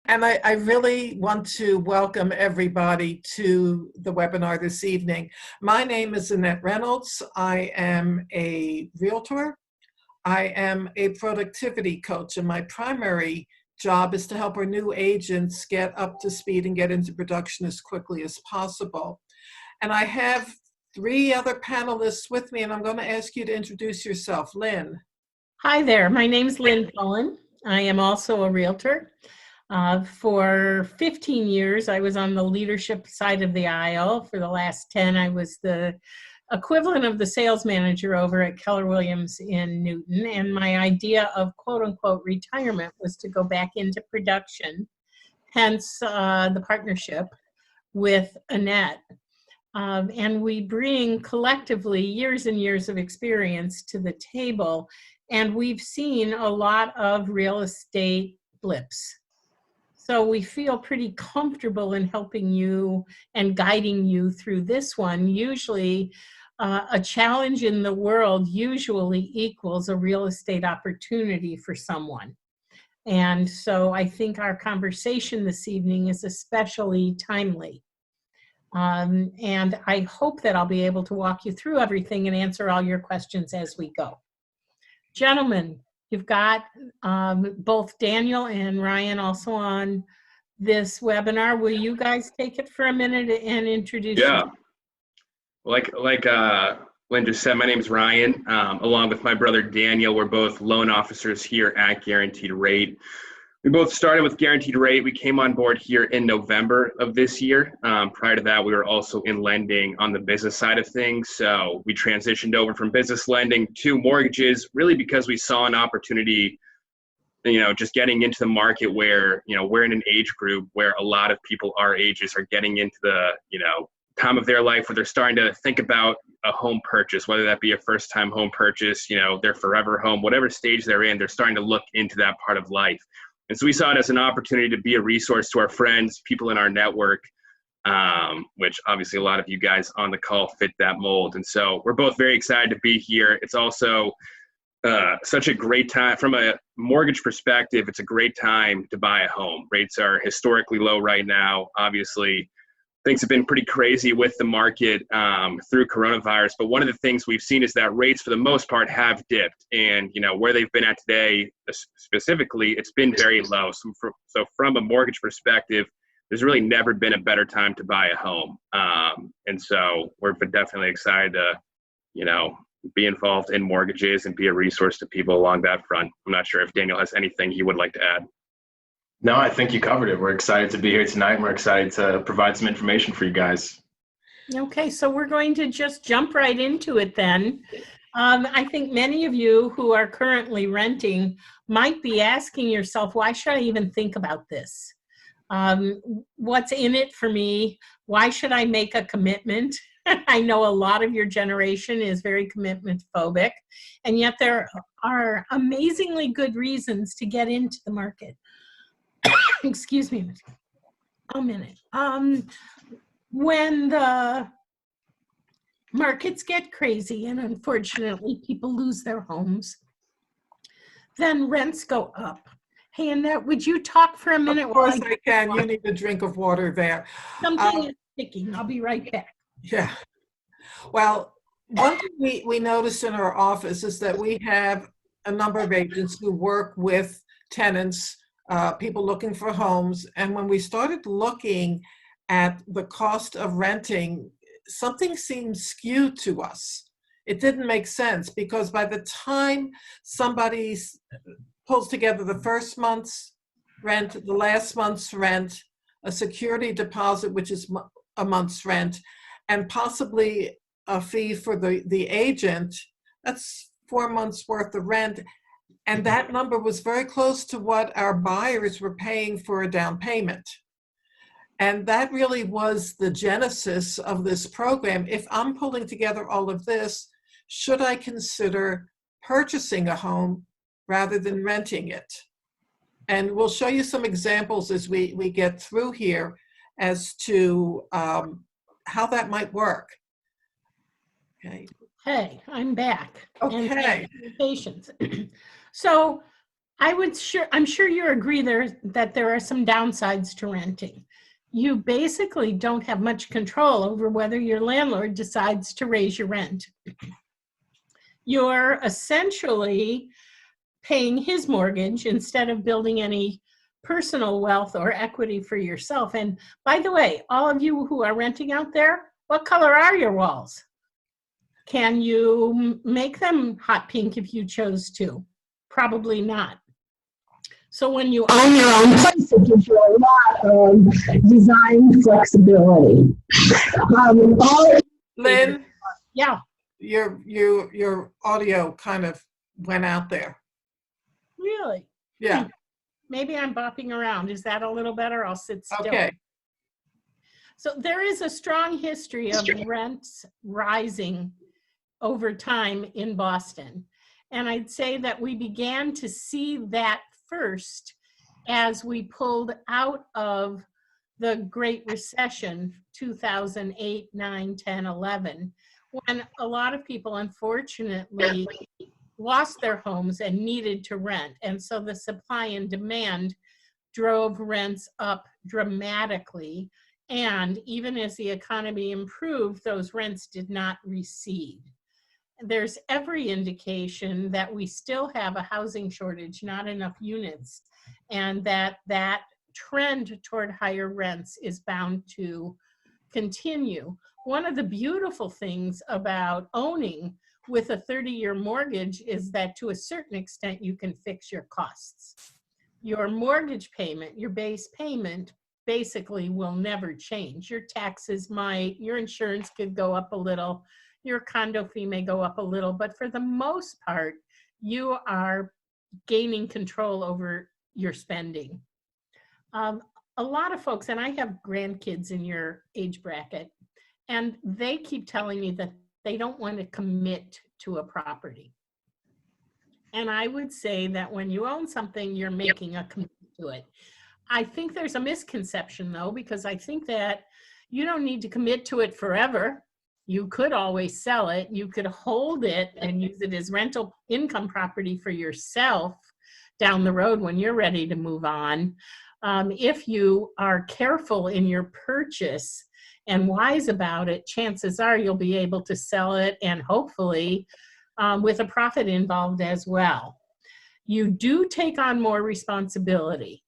And I really want to welcome everybody to the webinar this evening. My name is Annette Reynolds. I am a realtor. I am a productivity coach, and my primary job is to help our new agents get up to speed and get into production as quickly as possible. And I have three other panelists with me, and I'm going to ask you to introduce yourself. Lynn. Hi there, my name's Lynn Cullen. I am also a realtor. For 15 years, I was on the leadership side of the aisle. For the last 10, I was the equivalent of the sales manager over at Keller Williams in Newton. And my idea of quote unquote retirement was to go back into production, hence the partnership with Annette. And we bring collectively years and years of experience to the table. And we've seen a lot of real estate blips. So we feel pretty comfortable in helping you and guiding you through this one. Usually a challenge in the world usually equals a real estate opportunity for someone. And so I think our conversation this evening is especially timely. And I hope that I'll be able to walk you through everything and answer all your questions as we go. Gentlemen, you've got both Daniel and Ryan also on this webinar. Will you guys take it for a minute and introduce yourself? Like Lynn just said, my name is Ryan. Along with my brother Daniel, we're both loan officers here at Guaranteed Rate. We both started with Guaranteed Rate. We came on board here in November of this year. Prior to that, we were also in lending on the business side of things. So we transitioned over from business lending to mortgages, really because we saw an opportunity, just getting into the market where, we're in an age group where a lot of people our ages are getting into the, time of their life where they're starting to think about a home purchase, whether that be a first-time home purchase, their forever home, whatever stage they're in, they're starting to look into that part of life. And so we saw it as an opportunity to be a resource to our friends, people in our network, which obviously a lot of you guys on the call fit that mold. And so we're both very excited to be here. It's also such a great time. From a mortgage perspective, it's a great time to buy a home. Rates are historically low right now. Obviously, things have been pretty crazy with the market through coronavirus. But one of the things we've seen is that rates, for the most part, have dipped. And, where they've been at today, specifically, it's been very low. So from a mortgage perspective, there's really never been a better time to buy a home. And so we're definitely excited to, be involved in mortgages and be a resource to people along that front. I'm not sure if Daniel has anything he would like to add. No, I think you covered it. We're excited to be here tonight, and we're excited to provide some information for you guys. Okay, so we're going to just jump right into it then. I think many of you who are currently renting might be asking yourself, why should I even think about this? What's in it for me? Why should I make a commitment? I know a lot of your generation is very commitment phobic, and yet there are amazingly good reasons to get into the market. Excuse me a minute. When the markets get crazy and unfortunately people lose their homes, then rents go up. Hey, Annette, would you talk for a minute? Of course I can. You need a drink of water there. Something is sticking. I'll be right back. Yeah. Well, one thing we noticed in our office is that we have a number of agents who work with tenants, people looking for homes. And when we started looking at the cost of renting, something seemed skewed to us. It didn't make sense because by the time somebody pulls together the first month's rent, the last month's rent, a security deposit, which is a month's rent, and possibly a fee for the agent, that's 4 months worth of rent. And that number was very close to what our buyers were paying for a down payment. And that really was the genesis of this program. If I'm pulling together all of this, should I consider purchasing a home rather than renting it? And we'll show you some examples as we get through here as to how that might work. Okay. Hey, I'm back. Okay. And patience. So I'm sure you agree that there are some downsides to renting. You basically don't have much control over whether your landlord decides to raise your rent. You're essentially paying his mortgage instead of building any personal wealth or equity for yourself. And by the way, all of you who are renting out there, what color are your walls? Can you make them hot pink if you chose to? Probably not. So when you own your own place, it gives you a lot of design flexibility. Lynn, Yeah, your audio kind of went out there. really. Yeah, Maybe I'm bopping around. Is that a little better? I'll sit still. okay. So there is a strong history of rents rising over time in Boston. And I'd say that we began to see that first as we pulled out of the Great Recession, 2008, 9, 10, 11, when a lot of people unfortunately lost their homes and needed to rent. And so the supply and demand drove rents up dramatically. And even as the economy improved, those rents did not recede. There's every indication that we still have a housing shortage, not enough units, and that trend toward higher rents is bound to continue. One of the beautiful things about owning with a 30-year mortgage is that to a certain extent you can fix your costs. Your mortgage payment, your base payment, basically will never change. Your taxes might, your insurance could go up a little, your condo fee may go up a little, but for the most part, you are gaining control over your spending. A lot of folks, and I have grandkids in your age bracket, and they keep telling me that they don't want to commit to a property. And I would say that when you own something, you're making a commitment to it. I think there's a misconception though, because I think that you don't need to commit to it forever. You could always sell it. You could hold it and use it as rental income property for yourself down the road when you're ready to move on. If you are careful in your purchase and wise about it, chances are you'll be able to sell it, and hopefully with a profit involved as well. You do take on more responsibility,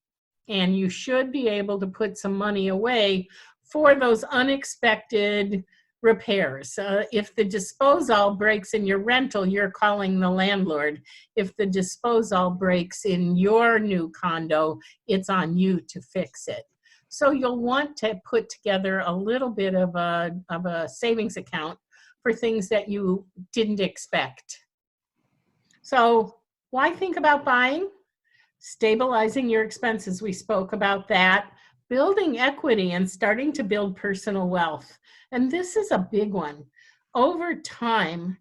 and you should be able to put some money away for those unexpected repairs. If the disposal breaks in your rental, you're calling the landlord. If the disposal breaks in your new condo, it's on you to fix it. So you'll want to put together a little bit of a savings account for things that you didn't expect. So why think about buying? Stabilizing your expenses, we spoke about that. Building equity and starting to build personal wealth. And this is a big one. Over time,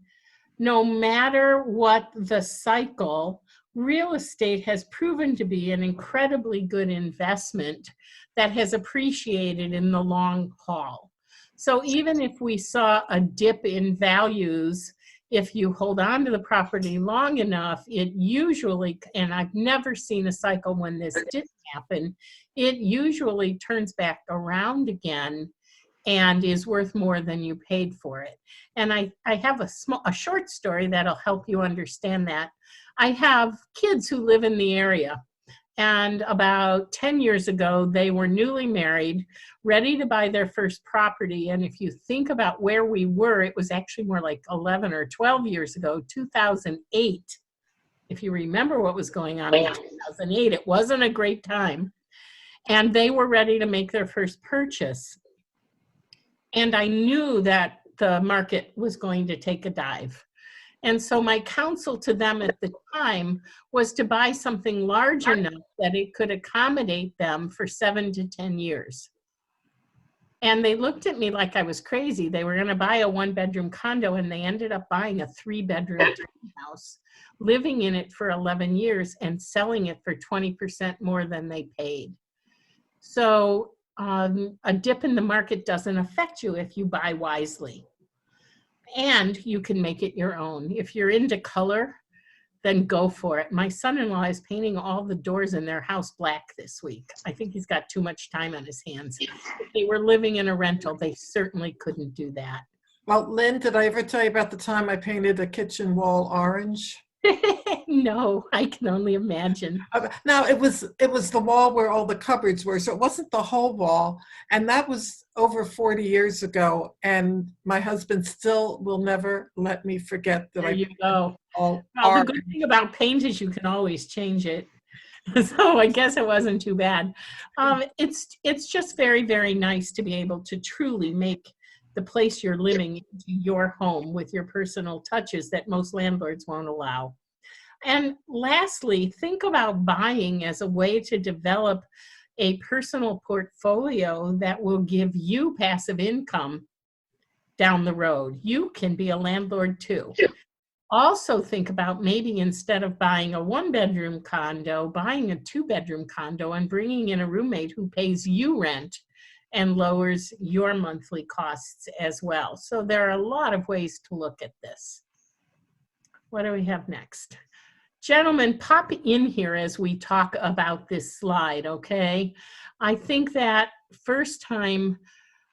no matter what the cycle, real estate has proven to be an incredibly good investment that has appreciated in the long haul. So even if we saw a dip in values, if you hold on to the property long enough, it usually, and I've never seen a cycle when this didn't happen, it usually turns back around again and is worth more than you paid for it. And I have a short story that'll help you understand that. I have kids who live in the area, and about 10 years ago, they were newly married, ready to buy their first property. And if you think about where we were, it was actually more like 11 or 12 years ago, 2008. If you remember what was going on in 2008, it wasn't a great time. And they were ready to make their first purchase. And I knew that the market was going to take a dive. And so my counsel to them at the time was to buy something large enough that it could accommodate them for 7 to 10 years. And they looked at me like I was crazy. They were going to buy a 1-bedroom condo, and they ended up buying a 3-bedroom townhouse, living in it for 11 years and selling it for 20% more than they paid. So a dip in the market doesn't affect you if you buy wisely. And you can make it your own. If you're into color, then go for it. My son-in-law is painting all the doors in their house black this week. I think he's got too much time on his hands. If they were living in a rental, they certainly couldn't do that. Well, Lynn, did I ever tell you about the time I painted a kitchen wall orange? No, I can only imagine. No, it was the wall where all the cupboards were, so it wasn't the whole wall. And that was over 40 years ago. And my husband still will never let me forget that There I you go. all Well, the orange. good thing about paint is you can always change it. So I guess it wasn't too bad. It's just very, very nice to be able to truly make the place you're living into your home with your personal touches that most landlords won't allow. And lastly, think about buying as a way to develop a personal portfolio that will give you passive income down the road. You can be a landlord too. Also think about maybe instead of buying a 1-bedroom condo, buying a 2-bedroom condo and bringing in a roommate who pays you rent and lowers your monthly costs as well. So there are a lot of ways to look at this. What do we have next? Gentlemen, pop in here as we talk about this slide, okay? I think that first-time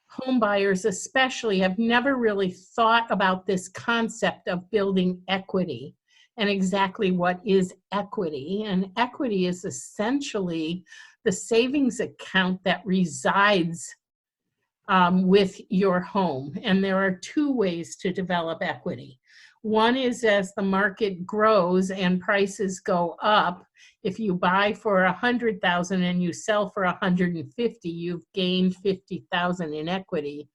home buyers especially have never really thought about this concept of building equity and exactly what is equity. And equity is essentially the savings account that resides with your home. And there are two ways to develop equity. One is as the market grows and prices go up, if you buy for 100,000 and you sell for 150, you've gained 50,000 in equity.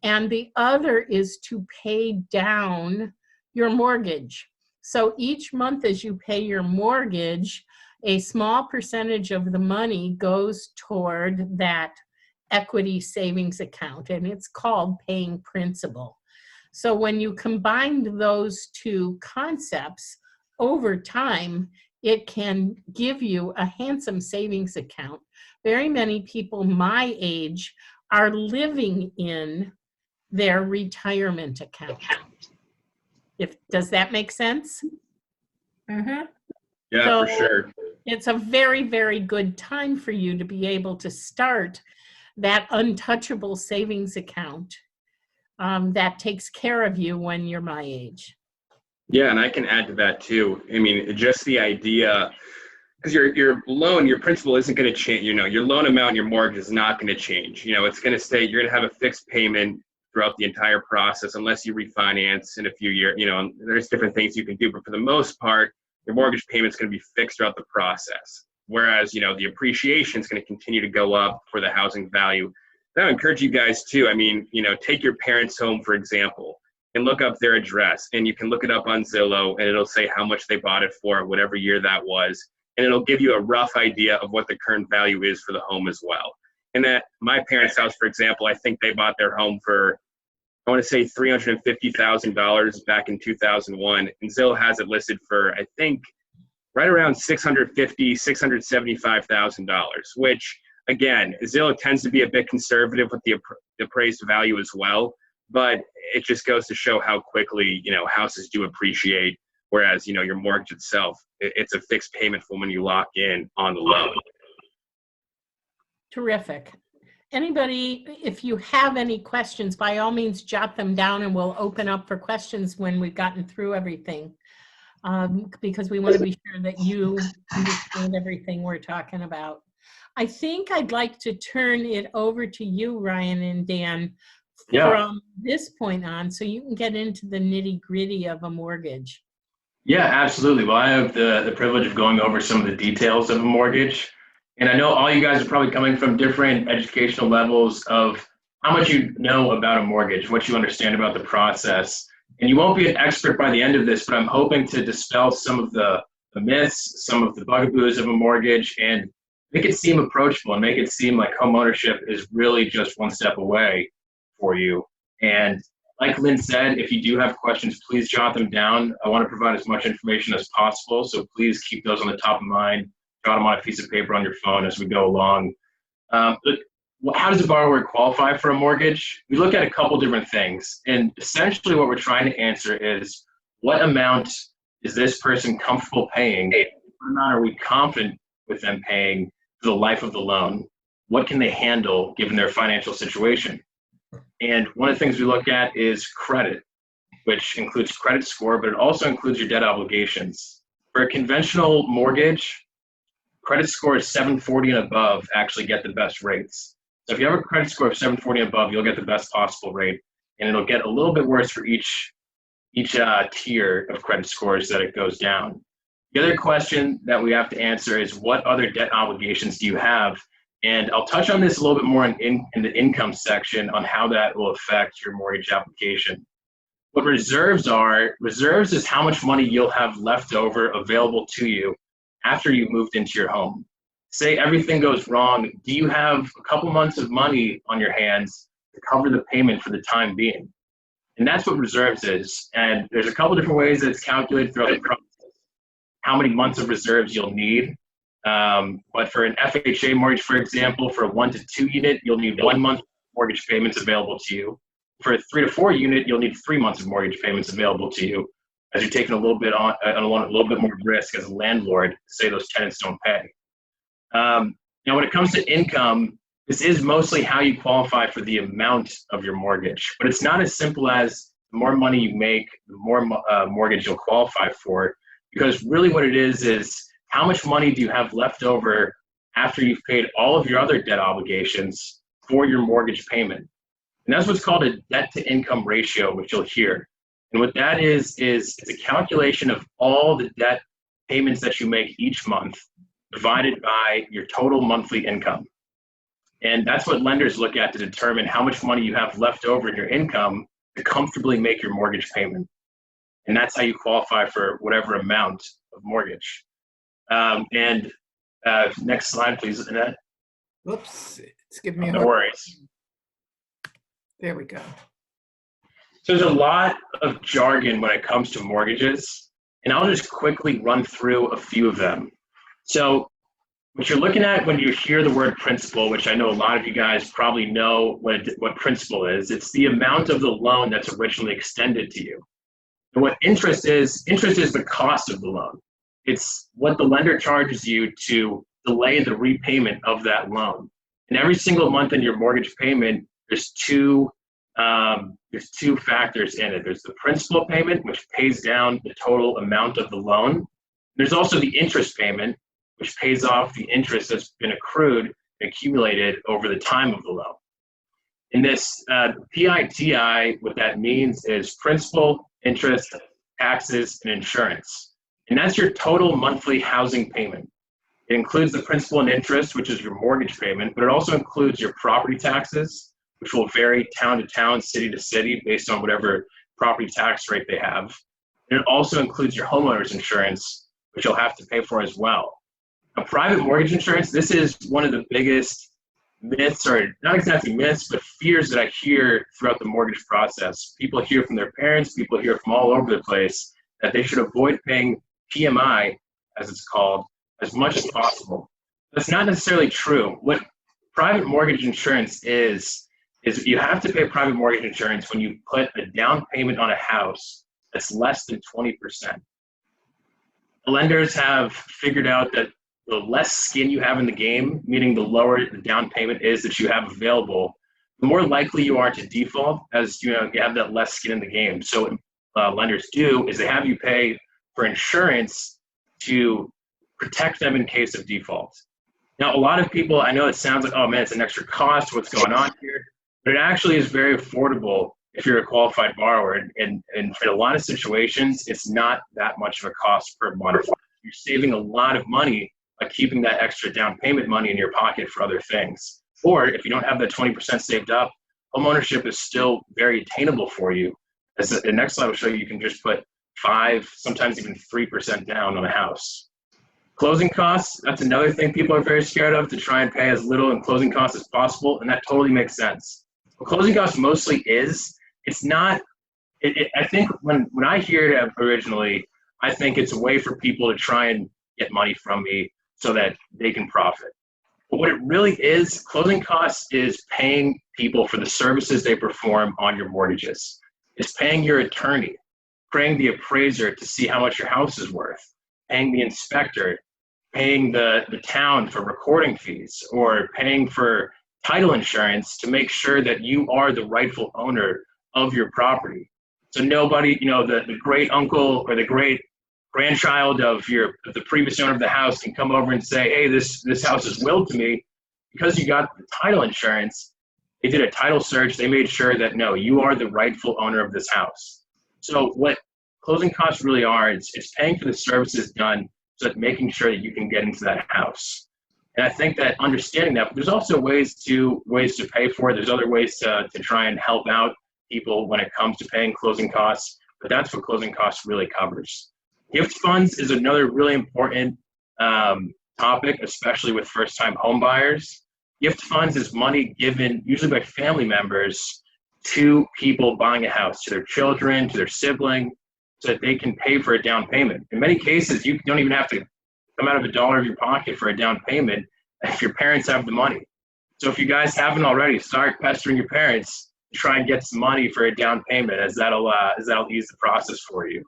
And the other is to pay down your mortgage. So each month as you pay your mortgage, a small percentage of the money goes toward that equity savings account, and it's called paying principal. So when you combine those two concepts over time, it can give you a handsome savings account. Very many people my age are living in their retirement account. Does that make sense? Mm-hmm. Yeah, So for sure. it's a very, very good time for you to be able to start that untouchable savings account that takes care of you when you're my age. Yeah, and I can add to that too. I mean, just the idea, because your loan, your principal isn't going to change. You know, your loan amount and your mortgage is not going to change. You know, it's going to stay. You're going to have a fixed payment throughout the entire process, unless you refinance in a few years. You know, and there's different things you can do, but for the most part, your mortgage payment is going to be fixed throughout the process. Whereas, you know, the appreciation is going to continue to go up for the housing value. And I would encourage you guys too. I mean, you know, take your parents' home, for example, and look up their address, and you can look it up on Zillow, and it'll say how much they bought it for, whatever year that was. And it'll give you a rough idea of what the current value is for the home as well. And at my parents' house, for example, I think they bought their home for, I want to say $350,000 back in 2001. And Zillow has it listed for, I think, right around $650,000, $675,000, which, again, Zillow tends to be a bit conservative with the appraised value as well. But it just goes to show how quickly, you know, houses do appreciate. Whereas, you know, your mortgage itself, it's a fixed payment for when you lock in on the loan. Terrific. Anybody, if you have any questions, by all means, jot them down and we'll open up for questions when we've gotten through everything. Because we want to be sure that you understand everything we're talking about. I think I'd like to turn it over to you, Ryan and Dan, from this point on, so you can get into the nitty-gritty of a mortgage. Yeah, absolutely. Well, I have the privilege of going over some of the details of a mortgage. And I know all you guys are probably coming from different educational levels of how much you know about a mortgage, what you understand about the process. And you won't be an expert by the end of this, but I'm hoping to dispel some of the myths, some of the bugaboos of a mortgage, and make it seem approachable and make it seem like home ownership is really just one step away for you. And like Lynn said, if you do have questions, please jot them down. I want to provide as much information as possible, so please keep those on the top of mind. Jot them on a piece of paper on your phone as we go along. But how does a borrower qualify for a mortgage? We look at a couple different things, and essentially what we're trying to answer is what amount is this person comfortable paying? What amount are we confident with them paying for the life of the loan? What can they handle given their financial situation? And one of the things we look at is credit, which includes credit score, but it also includes your debt obligations. For a conventional mortgage, credit score is 740 and above actually get the best rates. So if you have a credit score of 740 and above, you'll get the best possible rate, and it'll get a little bit worse for each tier of credit scores that it goes down. The other question that we have to answer is, what other debt obligations do you have? And I'll touch on this a little bit more in the income section on how that will affect your mortgage application. What reserves are, reserves is how much money you'll have left over available to you after you've moved into your home. Say everything goes wrong, do you have a couple months of money on your hands to cover the payment for the time being? And that's what reserves is. And there's a couple different ways that it's calculated throughout the process, how many months of reserves you'll need. But for an FHA mortgage, for example, for a 1 to 2 unit, you'll need 1 month mortgage payments available to you. For a 3 to 4 unit, you'll need 3 months of mortgage payments available to you, as you're taking a little bit more risk as a landlord to say those tenants don't pay. Now, when it comes to income, this is mostly how you qualify for the amount of your mortgage, but it's not as simple as the more money you make, the more mortgage you'll qualify for, because really what it is how much money do you have left over after you've paid all of your other debt obligations for your mortgage payment? And that's what's called a debt to income ratio, which you'll hear. And what that is it's a calculation of all the debt payments that you make each month divided by your total monthly income. And that's what lenders look at to determine how much money you have left over in your income to comfortably make your mortgage payment. And that's how you qualify for whatever amount of mortgage. Next slide, please, Annette. Whoops, it's giving me a No hard. worries. There we go. So there's a lot of jargon when it comes to mortgages, and I'll just quickly run through a few of them. So what you're looking at when you hear the word principal, which I know a lot of you guys probably know what principal is, it's the amount of the loan that's originally extended to you. And what interest is the cost of the loan. It's what the lender charges you to delay the repayment of that loan. And every single month in your mortgage payment, there's two factors in it. There's the principal payment, which pays down the total amount of the loan. There's also the interest payment, which pays off the interest that's been accrued and accumulated over the time of the loan. In this PITI, what that means is principal, interest, taxes, and insurance. And that's your total monthly housing payment. It includes the principal and interest, which is your mortgage payment, but it also includes your property taxes, which will vary town to town, city to city, based on whatever property tax rate they have. And it also includes your homeowner's insurance, which you'll have to pay for as well. Now, private mortgage insurance, this is one of the biggest myths, or not exactly myths, but fears that I hear throughout the mortgage process. People hear from their parents, people hear from all over the place that they should avoid paying PMI, as it's called, as much as possible. That's not necessarily true. What private mortgage insurance is you have to pay private mortgage insurance when you put a down payment on a house that's less than 20%. The lenders have figured out that the less skin you have in the game, meaning the lower the down payment is that you have available, the more likely you are to default, as you have that less skin in the game. So what lenders do is they have you pay for insurance to protect them in case of default. Now, a lot of people, I know it sounds like, oh man, it's an extra cost, what's going on here? But it actually is very affordable if you're a qualified borrower. And in a lot of situations, it's not that much of a cost per month. You're saving a lot of money by keeping that extra down payment money in your pocket for other things. Or if you don't have that 20% saved up, homeownership is still very attainable for you. As the next slide will show you, you can just put 5, sometimes even 3% down on a house. Closing costs, that's another thing people are very scared of, to try and pay as little in closing costs as possible, and that totally makes sense. What closing costs mostly is, it's not, I think when I hear it originally, I think it's a way for people to try and get money from me so that they can profit. But what it really is, closing costs is paying people for the services they perform on your mortgages. It's paying your attorney. paying the appraiser to see how much your house is worth, paying the inspector, paying the town for recording fees, or paying for title insurance to make sure that you are the rightful owner of your property. So nobody, the great uncle or the great grandchild of the previous owner of the house can come over and say, hey, this house is willed to me. Because you got the title insurance, they did a title search, they made sure that no, you are the rightful owner of this house. So what closing costs really are, it's paying for the services done, so that making sure that you can get into that house. And I think that understanding that, but there's also ways to pay for it. There's other ways to try and help out people when it comes to paying closing costs, but that's what closing costs really covers. Gift funds is another really important topic, especially with first-time home buyers. Gift funds is money given usually by family members to people buying a house, to their children, to their sibling, so that they can pay for a down payment. In many cases, you don't even have to come out of $1 of your pocket for a down payment if your parents have the money. So if you guys haven't already, start pestering your parents to try and get some money for a down payment, as that'll ease the process for you.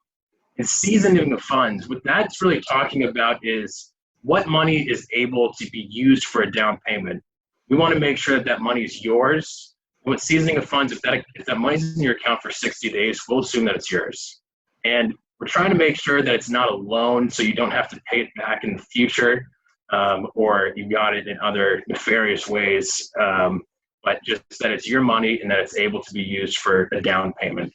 And seasoning the funds, what that's really talking about is what money is able to be used for a down payment. We want to make sure that that money is yours. And with seasoning of funds, if that money's in your account for 60 days, we'll assume that it's yours. And we're trying to make sure that it's not a loan, so you don't have to pay it back in the future, or you got it in other nefarious ways, but just that it's your money and that it's able to be used for a down payment.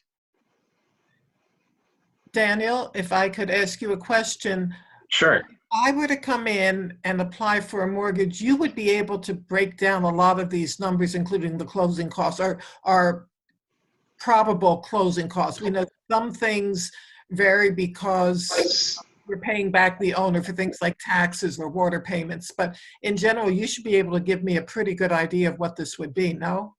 Daniel, if I could ask you a question. Sure. If I were to come in and apply for a mortgage, you would be able to break down a lot of these numbers, including the closing costs, or probable closing costs. We know some things vary because you're paying back the owner for things like taxes or water payments. But in general, you should be able to give me a pretty good idea of what this would be, no?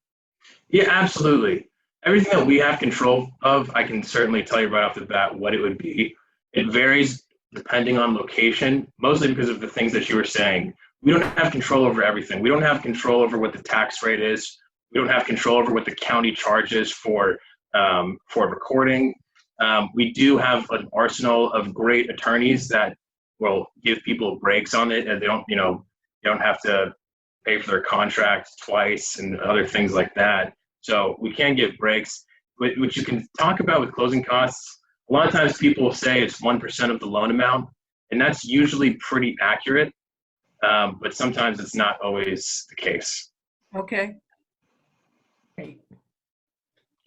Yeah, absolutely. Everything that we have control of, I can certainly tell you right off the bat what it would be. It varies depending on location, mostly because of the things that you were saying. We don't have control over everything. We don't have control over what the tax rate is. We don't have control over what the county charges for recording. We do have an arsenal of great attorneys that will give people breaks on it, and they don't have to pay for their contract twice and other things like that. So we can give breaks, which you can talk about with closing costs. A lot of times people say it's 1% of the loan amount, and that's usually pretty accurate, but sometimes it's not always the case. Okay. Great.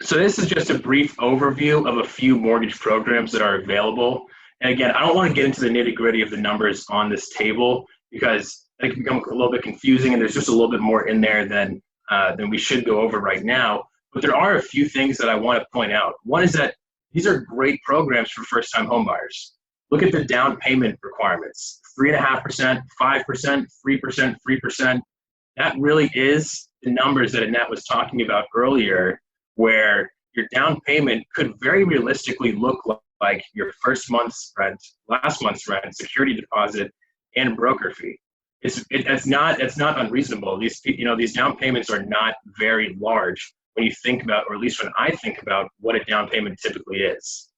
So this is just a brief overview of a few mortgage programs that are available. And again, I don't want to get into the nitty-gritty of the numbers on this table because it can become a little bit confusing, and there's just a little bit more in there than we should go over right now. But there are a few things that I want to point out. One is that these are great programs for first-time homebuyers. Look at the down payment requirements: 3.5%, 5%, 3%, 3%. That really is the numbers that Annette was talking about earlier, where your down payment could very realistically look like your first month's rent, last month's rent, security deposit, and broker fee. It's not unreasonable. These down payments are not very large when you think about, or at least when I think about, what a down payment typically is.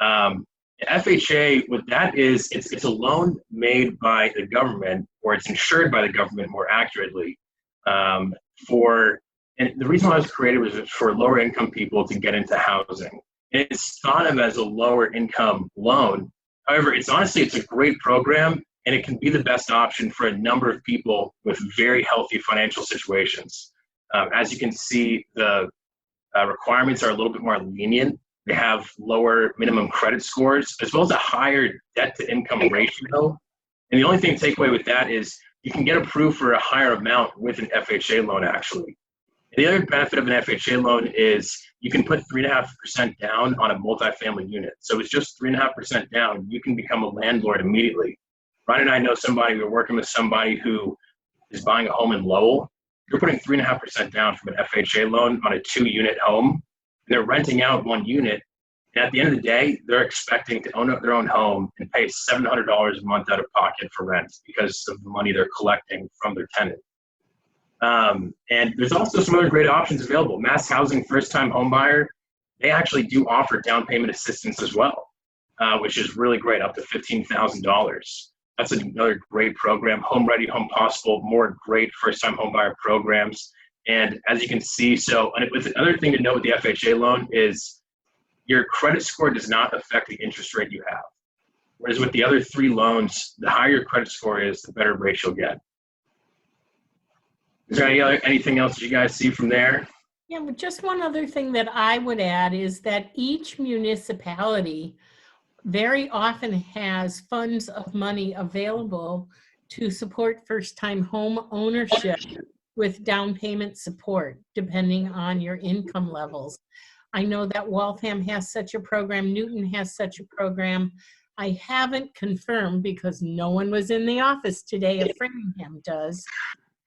FHA, what that is, it's a loan made by the government, or it's insured by the government more accurately, and the reason why it was created was for lower income people to get into housing. And it's thought of as a lower income loan. However, it's a great program, and it can be the best option for a number of people with very healthy financial situations. As you can see, the requirements are a little bit more lenient. They have lower minimum credit scores, as well as a higher debt to income ratio. And the only thing to take away with that is you can get approved for a higher amount with an FHA loan, actually. And the other benefit of an FHA loan is you can put 3.5% down on a multifamily unit. So it's just 3.5% down. You can become a landlord immediately. Ryan and I know somebody, we're working with somebody who is buying a home in Lowell. You're putting 3.5% down from an FHA loan on a 2-unit home. And they're renting out 1 unit. And at the end of the day, they're expecting to own their own home and pay $700 a month out of pocket for rent because of the money they're collecting from their tenant. And there's also some other great options available. Mass Housing First Time Home Buyer, they actually do offer down payment assistance as well, which is really great, up to $15,000. That's another great program. Home Ready, Home Possible, more great first-time home buyer programs. And as you can see, and with the other thing to note with the FHA loan is your credit score does not affect the interest rate you have. Whereas with the other 3 loans, the higher your credit score is, the better rate you'll get. Is there anything else you guys see from there? Yeah, but just one other thing that I would add is that each municipality very often has funds of money available to support first-time home ownership with down payment support, depending on your income levels. I know that Waltham has such a program, Newton has such a program. I haven't confirmed because no one was in the office today if Framingham does,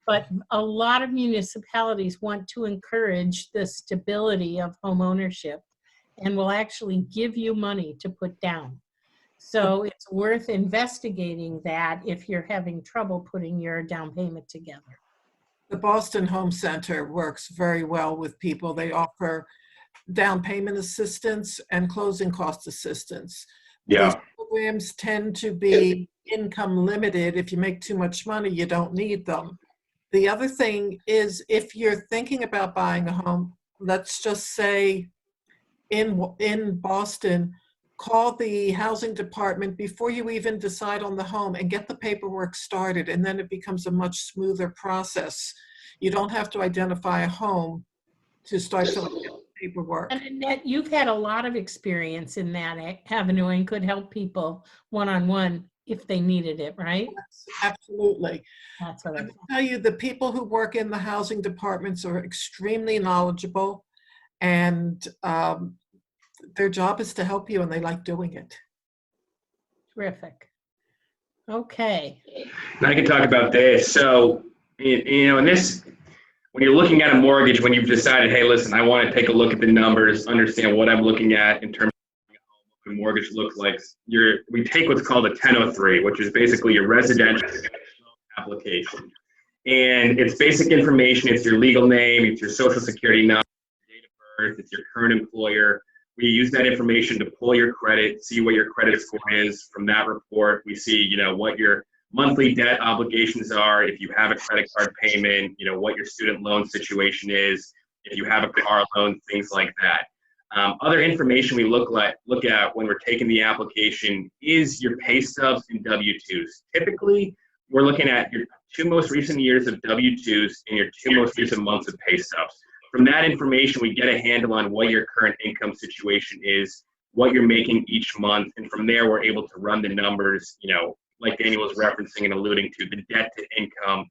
but a lot of municipalities want to encourage the stability of home ownership and will actually give you money to put down. So it's worth investigating that if you're having trouble putting your down payment together. The Boston Home Center works very well with people. They offer down payment assistance and closing cost assistance. Yeah. Those programs tend to be income limited. If you make too much money, you don't need them. The other thing is, if you're thinking about buying a home, let's just say in Boston, call the housing department before you even decide on the home and get the paperwork started, and then it becomes a much smoother process. You don't have to identify a home to start filling out the paperwork. And Annette, you've had a lot of experience in that avenue and could help people one-on-one if they needed it, right? Absolutely. That's what I I will tell you, the people who work in the housing departments are extremely knowledgeable, and their job is to help you, and they like doing it. Terrific. Okay. Now I can talk about this. So, in this, when you're looking at a mortgage, when you've decided, hey, listen, I want to take a look at the numbers, understand what I'm looking at in terms of what a mortgage looks like, we take what's called a 1003, which is basically your residential application. And it's basic information. It's your legal name, it's your social security number, date of birth, it's your current employer. We use that information to pull your credit, see what your credit score is. From that report, we see, what your monthly debt obligations are, if you have a credit card payment, what your student loan situation is, if you have a car loan, things like that. Other information we look at when we're taking the application is your pay stubs and W-2s. Typically, we're looking at your 2 most recent years of W-2s and your 2 most recent months of pay stubs. From that information, we get a handle on what your current income situation is, what you're making each month, and from there, we're able to run the numbers, like Daniel was referencing and alluding to, the debt to income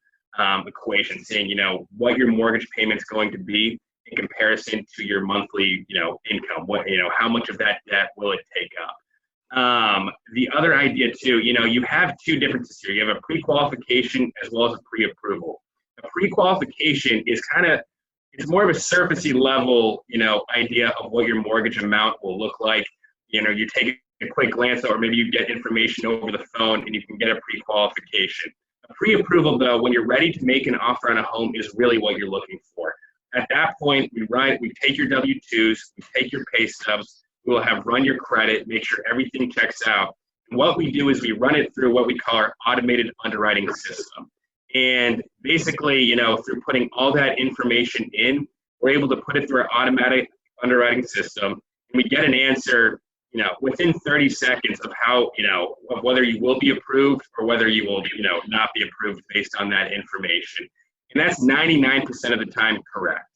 equation, saying, what your mortgage payment's going to be in comparison to your monthly, income. How much of that debt will it take up? The other idea too, you have 2 differences here. You have a pre-qualification as well as a pre-approval. A pre-qualification is it's more of a surfacey level, idea of what your mortgage amount will look like. You take a quick glance, or maybe you get information over the phone and you can get a pre-qualification. A pre-approval, though, when you're ready to make an offer on a home, is really what you're looking for. At that point, we take your W-2s, we take your pay stubs, we'll have run your credit, make sure everything checks out. And what we do is we run it through what we call our automated underwriting system. And basically, through putting all that information in, we're able to put it through our automatic underwriting system, and we get an answer, within 30 seconds of how, of whether you will be approved or whether you will, not be approved based on that information. And that's 99% of the time correct.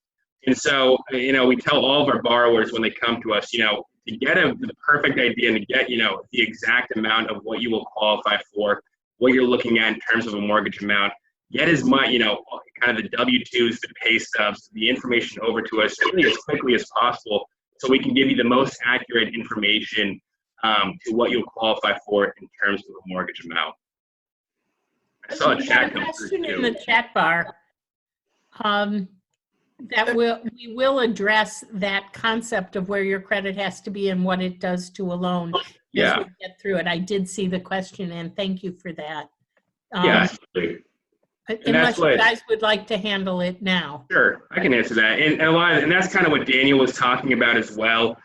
And so, we tell all of our borrowers when they come to us, to get the perfect idea and to get, the exact amount of what you will qualify for, what you're looking at in terms of a mortgage amount, get as much, kind of the W-2s, the pay stubs, the information over to us really as quickly as possible so we can give you the most accurate information to what you'll qualify for in terms of a mortgage amount. I saw a We chat have a come question through in the too. chat bar. That we will address that concept of where your credit has to be and what it does to a loan as Yeah. we get through it. I did see the question, and thank you for that. Yeah, absolutely. Unless you what- guys would like to handle it now. Sure, I can answer that. And that's kind of what Daniel was talking about as well.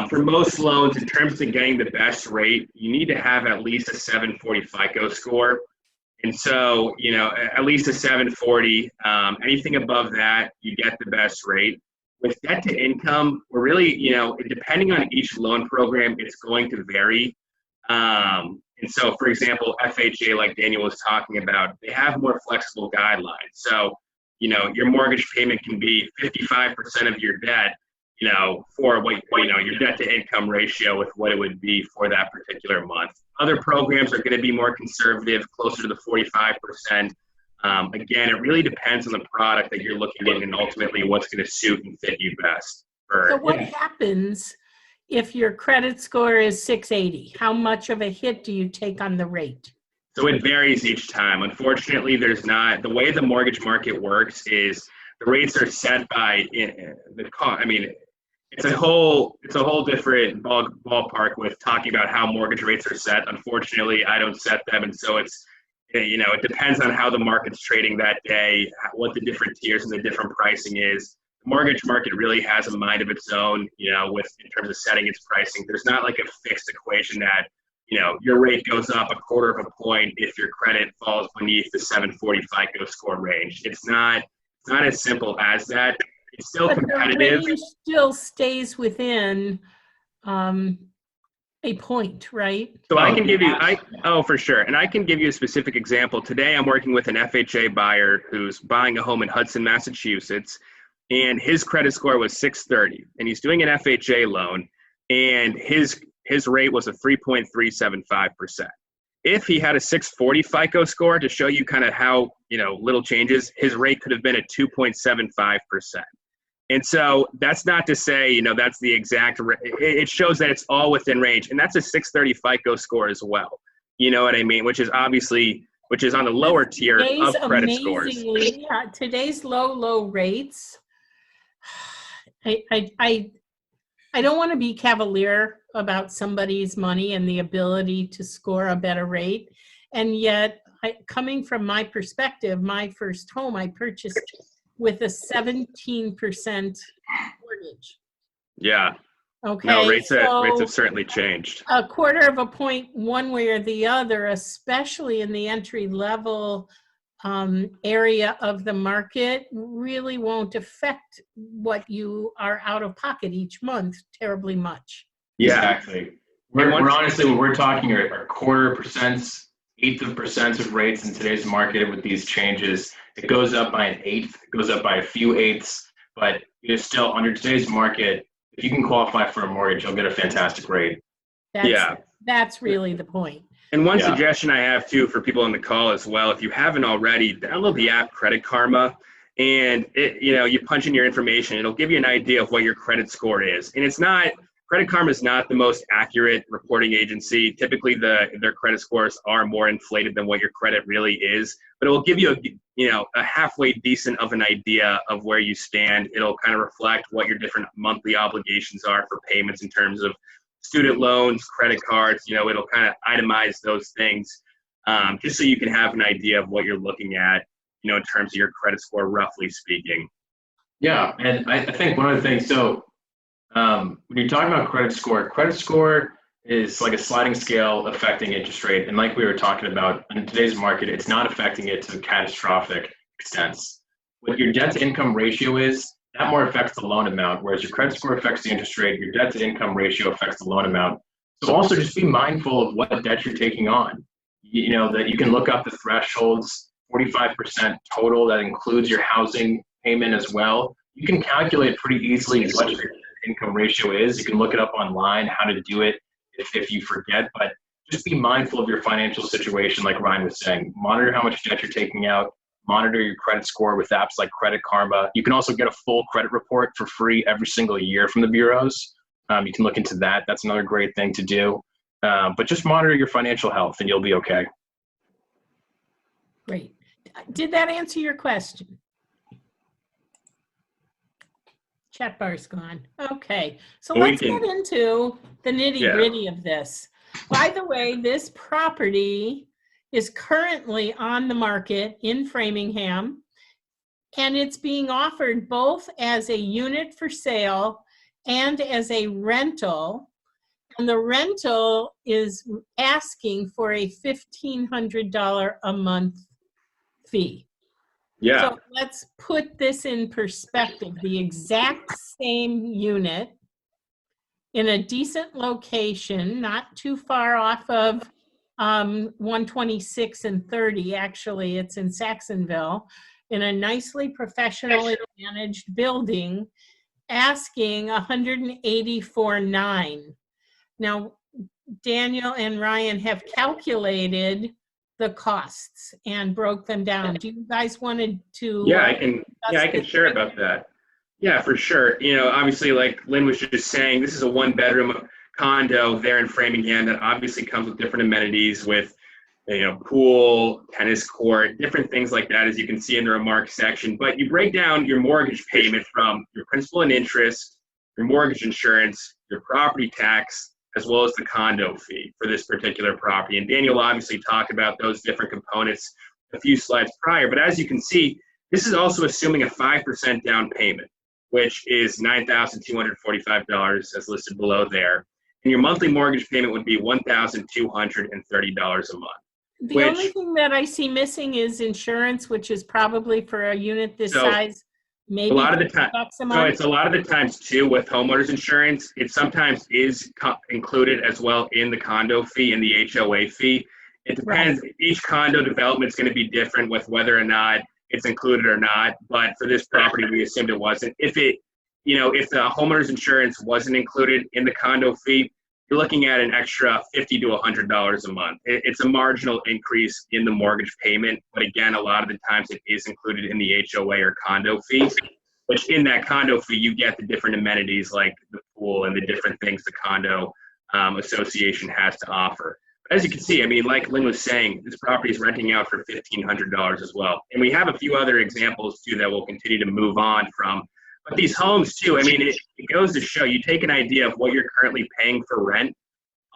For most loans, in terms of getting the best rate, you need to have at least a 740 FICO score. And so, at least a 740. Anything above that, you get the best rate. With debt to income, we're really, depending on each loan program, it's going to vary. And so, for example, FHA, like Daniel was talking about, they have more flexible guidelines. So, your mortgage payment can be 55% of your debt, for what, your debt to income ratio with what it would be for that particular month. Other programs are going to be more conservative, closer to the 45%. Again, it really depends on the product that you're looking at and ultimately what's going to suit and fit you best. So what happens if your credit score is 680? How much of a hit do you take on the rate? So it varies each time. Unfortunately, there's not, the way the mortgage market works is the rates are set by it's a whole different ballpark with talking about how mortgage rates are set. Unfortunately, I don't set them, and so it depends on how the market's trading that day, what the different tiers and the different pricing is. The mortgage market really has a mind of its own, in terms of setting its pricing. There's not like a fixed equation that, your rate goes up a quarter of a point if your credit falls beneath the 740 FICO score range. It's not as simple as that. It's still competitive. The range still stays within a point, right? So I can give you, for sure. And I can give you a specific example. Today I'm working with an FHA buyer who's buying a home in Hudson, Massachusetts, and his credit score was 630. And he's doing an FHA loan, and his rate was a 3.375%. If he had a 640 FICO score, to show you kind of how, little changes, his rate could have been at 2.75%. And so that's not to say, that's the exact, it shows that it's all within range. And that's a 630 FICO score as well. You know what I mean? Which is on the lower tier of credit scores. Yeah, today's low rates. I don't want to be cavalier about somebody's money and the ability to score a better rate. And yet, coming from my perspective, my first home I purchased with a 17% mortgage. Yeah. Okay. No, rates have certainly changed. A quarter of a point one way or the other, especially in the entry level area of the market, really won't affect what you are out of pocket each month terribly much. Yeah. Exactly. We're honestly, when we're talking are quarter percents, eighth of percents of rates in today's market with these changes. It goes up by an eighth, it goes up by a few eighths, but it is still under today's market. If you can qualify for a mortgage, you'll get a fantastic rate. That's really the point. And one suggestion I have too for people on the call as well, if you haven't already, download the app Credit Karma, and you punch in your information. It'll give you an idea of what your credit score is. And Credit Karma is not the most accurate reporting agency. Typically, their credit scores are more inflated than what your credit really is. But it will give you a halfway decent of an idea of where you stand. It'll kind of reflect what your different monthly obligations are for payments in terms of student loans, credit cards. It'll kind of itemize those things, just so you can have an idea of what you're looking at, in terms of your credit score, roughly speaking. Yeah, and I think one of the things, when you're talking about credit score is like a sliding scale affecting interest rate. And like we were talking about in today's market, it's not affecting it to catastrophic extents. What your debt to income ratio is, that more affects the loan amount, whereas your credit score affects the interest rate, your debt to income ratio affects the loan amount. So also just be mindful of what debt you're taking on. That you can look up the thresholds, 45% total, that includes your housing payment as well. You can calculate pretty easily what your income ratio is. You can look it up online, how to do it if you forget, but just be mindful of your financial situation, like Ryan was saying. Monitor how much debt you're taking out, monitor your credit score with apps like Credit Karma. You can also get a full credit report for free every single year from the bureaus. You can look into that. That's another great thing to do. But just monitor your financial health and you'll be okay. Great. Did that answer your question? Chat bar's gone. Okay, so let's get into the nitty gritty of this. By the way, this property is currently on the market in Framingham, and it's being offered both as a unit for sale and as a rental. And the rental is asking for a $1,500 a month fee. Yeah. So let's put this in perspective. The exact same unit in a decent location, not too far off of 126 and 30. Actually, it's in Saxonville, in a nicely professionally managed building, asking $184,900. Now, Daniel and Ryan have calculated the costs and broke them down. Do you guys wanted to? Yeah, I can share about that. Yeah, for sure. You know, obviously, like Lynn was just saying, this is a one-bedroom condo there in Framingham that obviously comes with different amenities with, you know, pool, tennis court, different things like that, as you can see in the remarks section. But you break down your mortgage payment from your principal and interest, your mortgage insurance, your property tax, as well as the condo fee for this particular property. And Daniel obviously talked about those different components a few slides prior. But as you can see, this is also assuming a 5% down payment, which is $9,245 as listed below there. And your monthly mortgage payment would be $1,230 a month. The only thing that I see missing is insurance, which is probably for a unit this size, maybe a lot of the time, $50 a month. so it's a lot of the times too with homeowners insurance, it sometimes is included as well in the condo fee and the HOA fee. It depends. Right. Each condo development is going to be different with whether or not it's included or not. But for this property, we assumed it wasn't. If the homeowner's insurance wasn't included in the condo fee, you're looking at an extra $50 to $100 a month. It's a marginal increase in the mortgage payment, but again, a lot of the times it is included in the HOA or condo fee, which in that condo fee, you get the different amenities like the pool and the different things the condo association has to offer. But as you can see, I mean, like Lynn was saying, this property is renting out for $1,500 as well. And we have a few other examples too that we'll continue to move on from. But these homes too, I mean, it goes to show, you take an idea of what you're currently paying for rent,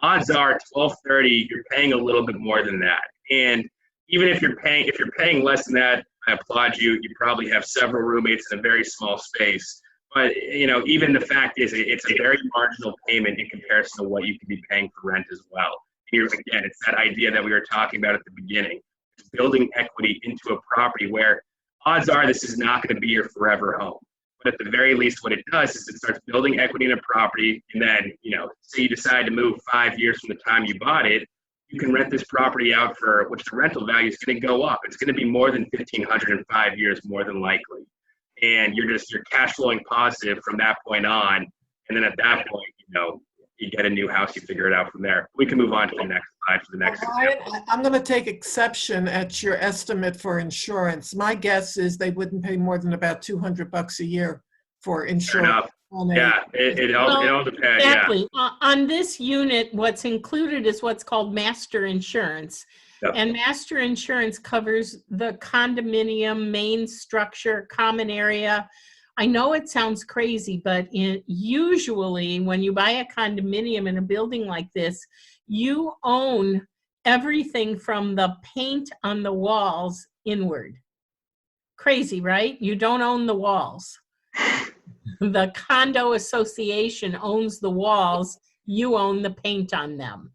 odds are $1,230, you're paying a little bit more than that. And even if you're paying less than that, I applaud you. You probably have several roommates in a very small space. But you know, even the fact is, it's a very marginal payment in comparison to what you could be paying for rent as well. Here again, it's that idea that we were talking about at the beginning, building equity into a property where odds are this is not going to be your forever home. But at the very least, what it does is it starts building equity in a property, and then, you know, say you decide to move 5 years from the time you bought it, you can rent this property out for, which the rental value is going to go up. It's going to be more than $1,500 in 5 years, more than likely. And you're cash flowing positive from that point on. And then at that point, you know, you get a new house, you figure it out from there. We can move on to the next slide for the next example. I'm going to take exception at your estimate for insurance. My guess is they wouldn't pay more than about $200 a year for insurance. Yeah, it all depends. Exactly. Yeah. On this unit, what's included is what's called master insurance. Yep. And master insurance covers the condominium, main structure, common area. I know it sounds crazy, but usually when you buy a condominium in a building like this, you own everything from the paint on the walls inward. Crazy, right? You don't own the walls. The condo association owns the walls. You own the paint on them.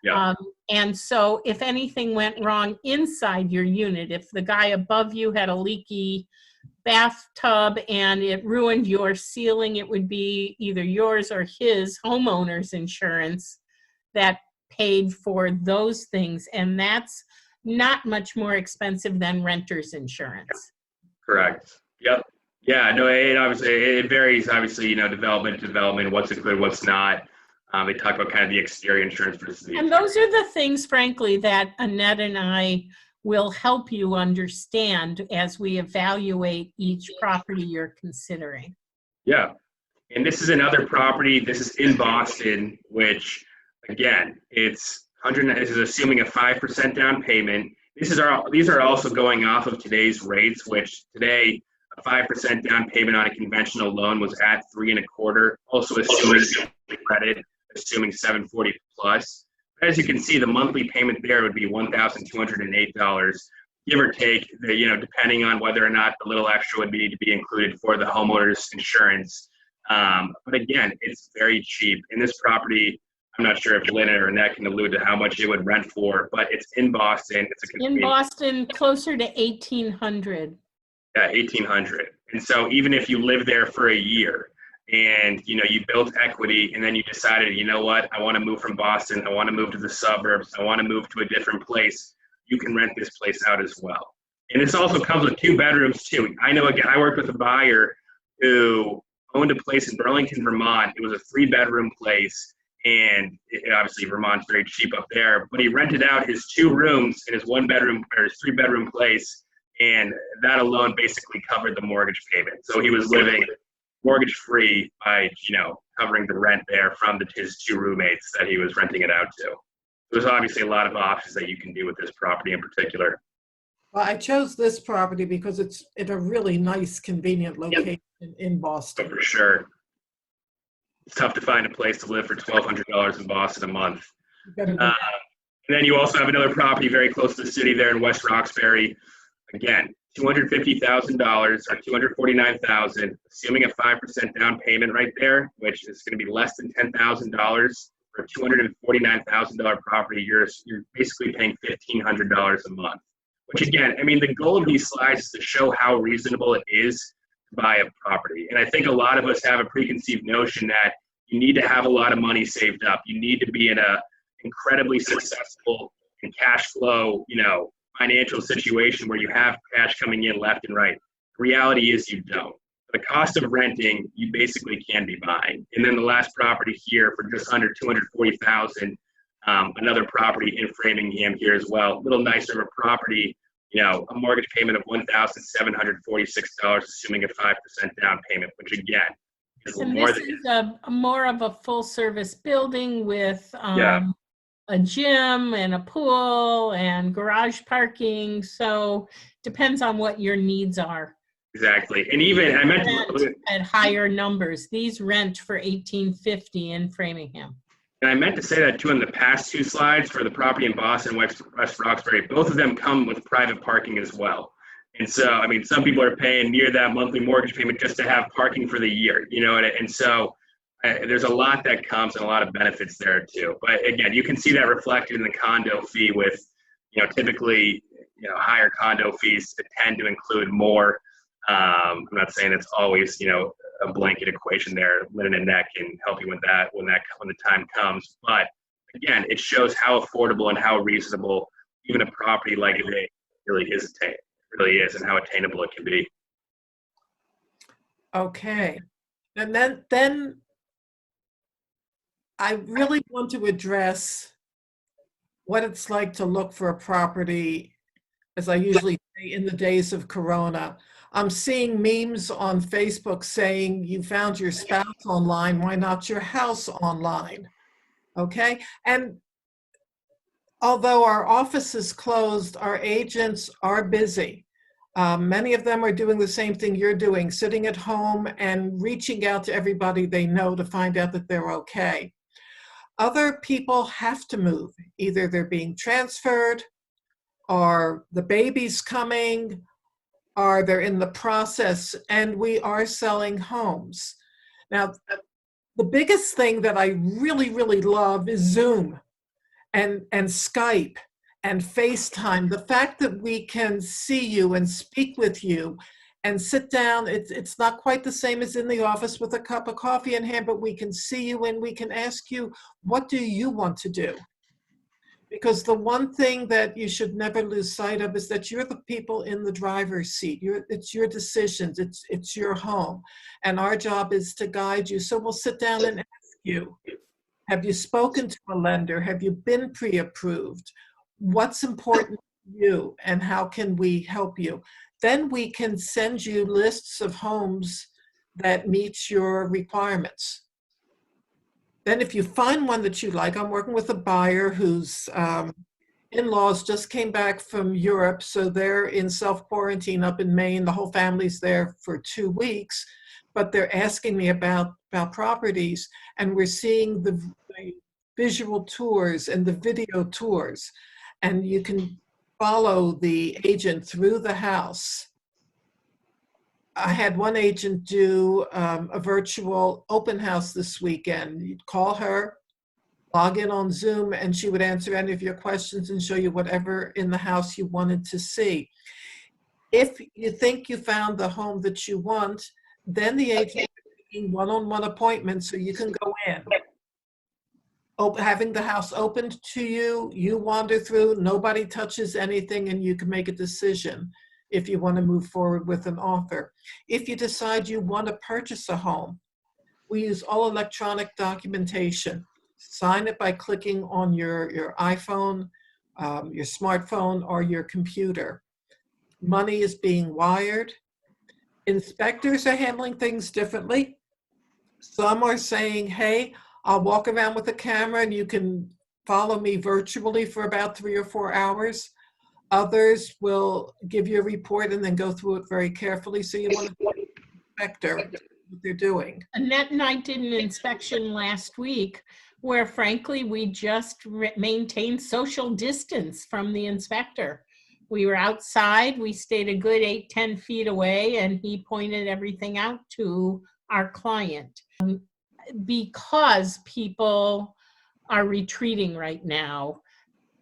Yeah. And so if anything went wrong inside your unit, if the guy above you had a leaky bathtub and it ruined your ceiling, it would be either yours or his homeowner's insurance that paid for those things. And that's not much more expensive than renter's insurance. Correct. Yep. Yeah, no, it varies, obviously, you know, development, what's included, what's not. They talk about kind of the exterior insurance versus the And those are the things, frankly, that Annette and I will help you understand as we evaluate each property you're considering. Yeah. And this is another property. This is in Boston, which, again, this is assuming a 5% down payment. These are also going off of today's rates, which today, a 5% down payment on a conventional loan was at 3.25%, also assuming credit, assuming 740 plus. As you can see, the monthly payment there would be $1,208, give or take, depending on whether or not the little extra would need to be included for the homeowner's insurance. But again, it's very cheap. In this property, I'm not sure if Lynn or Annette can allude to how much it would rent for, but it's in Boston. It's a In Boston, closer to 1,800. Yeah, 1,800. And so even if you live there for a year and, you built equity and then you decided, you know what, I want to move from Boston, I want to move to the suburbs, I want to move to a different place, you can rent this place out as well. And this also comes with 2 bedrooms too. I know, again, I worked with a buyer who owned a place in Burlington, Vermont. It was a 3-bedroom place. And obviously Vermont's very cheap up there, but he rented out his 2 rooms in his 1-bedroom or his 3-bedroom place. And that alone basically covered the mortgage payment. So he was living mortgage free by, covering the rent there from his 2 roommates that he was renting it out to. There's obviously a lot of options that you can do with this property in particular. Well, I chose this property because it's in a really nice, convenient location in So Boston. for sure, it's tough to find a place to live for $1,200 in Boston a month. You better be- And then you also have another property very close to the city there in West Roxbury. Again, $250,000 or $249,000, assuming a 5% down payment right there, which is going to be less than $10,000 for a $249,000 property. You're basically paying $1,500 a month. Which again, I mean, the goal of these slides is to show how reasonable it is to buy a property. And I think a lot of us have a preconceived notion that you need to have a lot of money saved up. You need to be in a incredibly successful and cash flow, financial situation where you have cash coming in left and right. The reality is you don't. The cost of renting, you basically can be buying. And then the last property here for just under $240,000, another property in Framingham here as well. A little nicer of a property, a mortgage payment of $1,746, assuming a 5% down payment, which again is And more this than. is a more of a full service building with Yeah. a gym and a pool and garage parking. So depends on what your needs are. Exactly. And even I meant to, At higher numbers. These rent for $1,850 in Framingham. and I meant to say that too in the past 2 slides for the property in Boston, West Roxbury, both of them come with private parking as well. And so, I mean, some people are paying near that monthly mortgage payment just to have parking for the year, and so there's a lot that comes and a lot of benefits there too. But again, you can see that reflected in the condo fee with, typically, higher condo fees that tend to include more. I'm not saying it's always, a blanket equation there. Lynn and Annette can help you with that when the time comes. But again, it shows how affordable and how reasonable even a property like it really is, and how attainable it can be. Okay. And then I really want to address what it's like to look for a property, as I usually say, in the days of Corona. I'm seeing memes on Facebook saying you found your spouse online, why not your house online? Okay. And although our office is closed, our agents are busy. Many of them are doing the same thing you're doing, sitting at home and reaching out to everybody they know to find out that they're okay. Other people have to move. Either they're being transferred, or the baby's coming, or they're in the process, and we are selling homes. Now, the biggest thing that I really, really love is Zoom and Skype and FaceTime. The fact that we can see you and speak with you and sit down, it's not quite the same as in the office with a cup of coffee in hand, but we can see you and we can ask you, what do you want to do? Because the one thing that you should never lose sight of is that you're the people in the driver's seat. It's your decisions, it's your home. And our job is to guide you. So we'll sit down and ask you, have you spoken to a lender? Have you been pre-approved? What's important to you and how can we help you? Then we can send you lists of homes that meet your requirements. Then if you find one that you like, I'm working with a buyer whose in-laws just came back from Europe, so they're in self-quarantine up in Maine. The whole family's there for 2 weeks, but they're asking me about properties, and we're seeing the visual tours and the video tours, and you can follow the agent through the house. I had one agent do a virtual open house this weekend. You'd call her, log in on Zoom, and she would answer any of your questions and show you whatever in the house you wanted to see. If you think you found the home that you want, then the agent making one-on-one appointments so you can go in. Having the house opened to you, you wander through, nobody touches anything, and you can make a decision if you want to move forward with an offer. If you decide you want to purchase a home, we use all electronic documentation. Sign it by clicking on your iPhone, your smartphone, or your computer. Money is being wired. Inspectors are handling things differently. Some are saying, hey, I'll walk around with a camera and you can follow me virtually for about 3 or 4 hours. Others will give you a report and then go through it very carefully. So you want to be an inspector what they're doing. Annette and I did an inspection last week where frankly, we just maintained social distance from the inspector. We were outside, we stayed a good 8-10 feet away, and he pointed everything out to our client. Because people are retreating right now,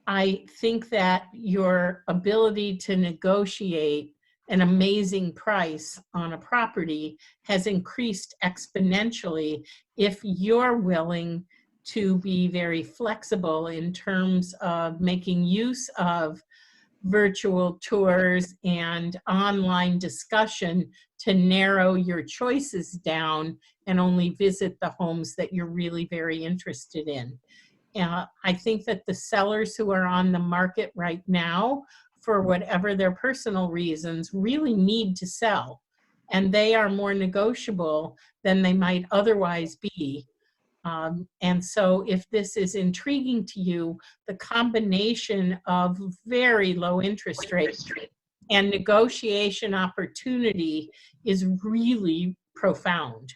I think that your ability to negotiate an amazing price on a property has increased exponentially if you're willing to be very flexible in terms of making use of virtual tours and online discussion to narrow your choices down and only visit the homes that you're really very interested in. I think that the sellers who are on the market right now, for whatever their personal reasons, really need to sell. And they are more negotiable than they might otherwise be. And so if this is intriguing to you, the combination of very low interest rates and negotiation opportunity is really profound.